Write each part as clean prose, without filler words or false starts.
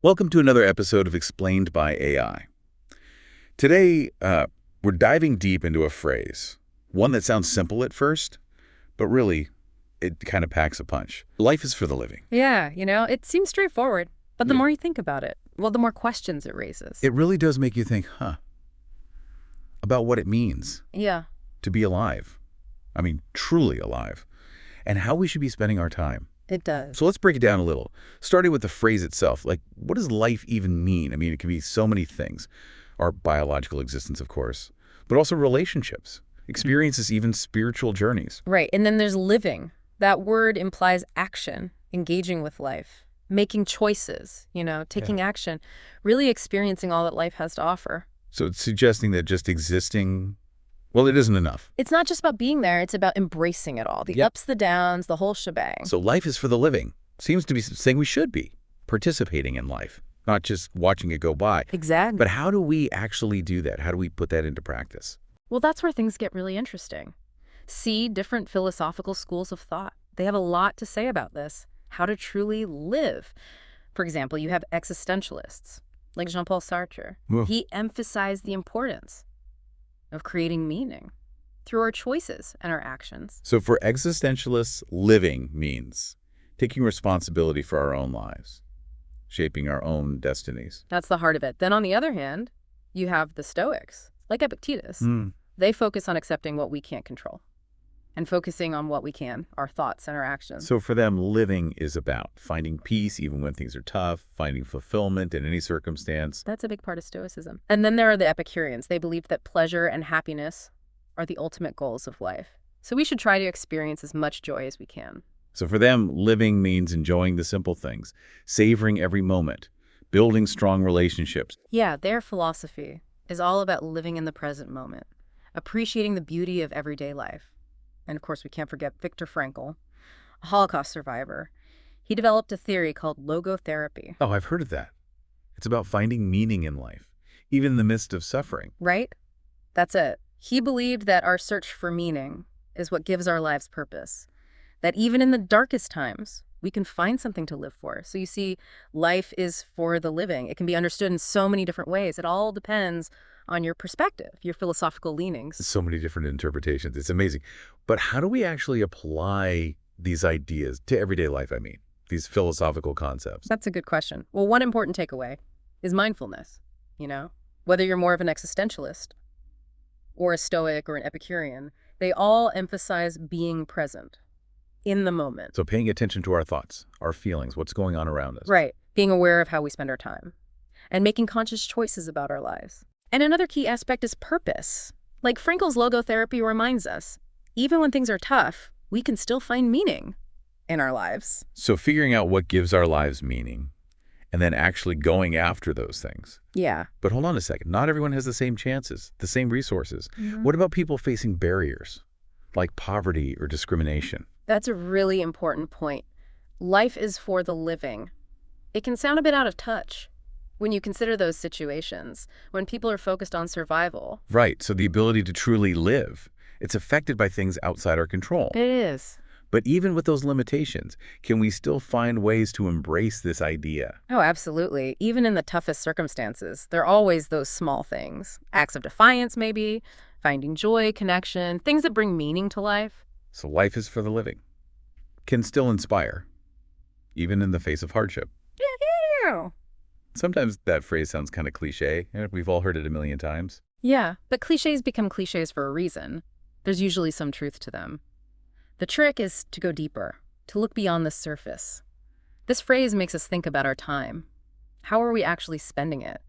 Welcome to another episode of Explained by AI. Today, we're diving deep into a phrase, one that sounds simple at first, but really, it kind of packs a punch. Life is for the living. Yeah, it seems straightforward, but the Yeah. more you think about it, well, the more questions it raises. It really does make you think, about what it means Yeah, to be alive. I mean, truly alive, and how we should be spending our time. it does. So let's break it down a little, starting with the phrase itself. Like, what does life even mean? I mean, it can be so many things. Our biological existence, of course, but also relationships, experiences, even spiritual journeys. Right, and then there's living. That word implies action, engaging with life, making choices, taking action, really experiencing all that life has to offer. So it's suggesting that just existing, well, it isn't enough. It's not just about being there, it's about embracing it all, the Yep. ups, the downs, the whole shebang. So life is for the living. Seems to be saying we should be participating in life, not just watching it go by. Exactly. But how do we actually do that? How do we put that into practice? Well, that's where things get really interesting. See different philosophical schools of thought. They have a lot to say about this, how to truly live. For example, you have existentialists, like Jean-Paul Sartre. Well- He emphasized the importance of creating meaning through our choices and our actions. So for existentialists, living means taking responsibility for our own lives, shaping our own destinies. That's the heart of it. Then on the other hand, you have the Stoics, like Epictetus. They focus on accepting what we can't control and focusing on what we can, our thoughts and our actions. So for them, living is about finding peace even when things are tough, finding fulfillment in any circumstance. That's a big part of Stoicism. And then there are the Epicureans. They believe that pleasure and happiness are the ultimate goals of life. So we should try to experience as much joy as we can. So for them, living means enjoying the simple things, savoring every moment, building strong relationships. Yeah, their philosophy is all about living in the present moment, appreciating the beauty of everyday life. And of course, we can't forget Viktor Frankl, a Holocaust survivor. He developed a theory called logotherapy, Oh, I've heard of that. It's about finding meaning in life, even in the midst of suffering. right? That's it. He believed that our search for meaning is what gives our lives purpose, that even in the darkest times, we can find something to live for. So you see, life is for the living. It can be understood in so many different ways. It all depends on your perspective, your philosophical leanings. So many different interpretations. It's amazing. But how do we actually apply these ideas to everyday life, I mean, these philosophical concepts? That's a good question. Well, one important takeaway is mindfulness, Whether you're more of an existentialist or a Stoic or an Epicurean, they all emphasize being present in the moment. So paying attention to our thoughts, our feelings, what's going on around us. Right. Being aware of how we spend our time and making conscious choices about our lives. And another key aspect is purpose. Like Frankl's logotherapy reminds us, even when things are tough, we can still find meaning in our lives. So figuring out what gives our lives meaning and then actually going after those things. Yeah. But hold on a second. Not everyone has the same chances, the same resources. What about people facing barriers like poverty or discrimination? That's a really important point. Life is for the living. It can sound a bit out of touch when you consider those situations, when people are focused on survival. Right. So the ability to truly live, it's affected by things outside our control. It is. But even with those limitations, can we still find ways to embrace this idea? Oh, absolutely. Even in the toughest circumstances, there are always those small things. Acts of defiance, maybe, finding joy, connection, things that bring meaning to life. So life is for the living. Can still inspire, even in the face of hardship. Yeah. Sometimes that phrase sounds kind of cliche. We've all heard it a million times. Yeah, but cliches become cliches for a reason. There's usually some truth to them. The trick is to go deeper, to look beyond the surface. This phrase makes us think about our time. How are we actually spending it?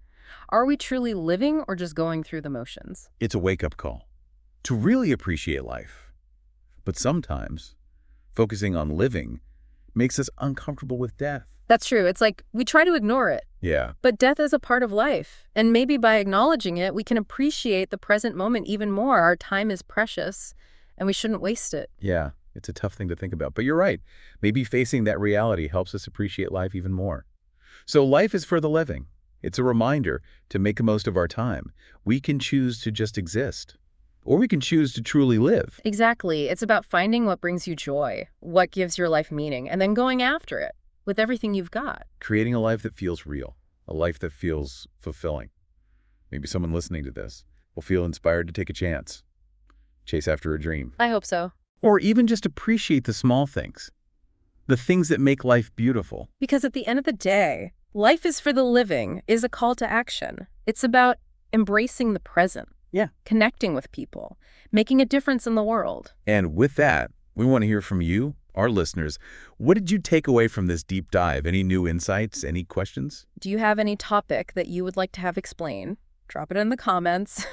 Are we truly living or just going through the motions? It's a wake-up call to really appreciate life. But sometimes focusing on living makes us uncomfortable with death. That's true. It's like we try to ignore it. Yeah. But death is a part of life. And maybe by acknowledging it, we can appreciate the present moment even more. Our time is precious, and we shouldn't waste it. Yeah. It's a tough thing to think about. But you're right. Maybe facing that reality helps us appreciate life even more. So life is for the living. It's a reminder to make the most of our time. We can choose to just exist. Or we can choose to truly live. Exactly. It's about finding what brings you joy, what gives your life meaning, and then going after it with everything you've got. Creating a life that feels real. a life that feels fulfilling. Maybe someone listening to this will feel inspired to take a chance, chase after a dream, I hope so. or even just appreciate the small things, the things that make life beautiful. Because at the end of the day, life is for the living is a call to action. It's about embracing the present. Yeah. Connecting with people, making a difference in the world. And with that, we want to hear from you, our listeners. What did you take away from this deep dive? Any new insights? Any questions? Do you have any topic that you would like to have explained? Drop it in the comments.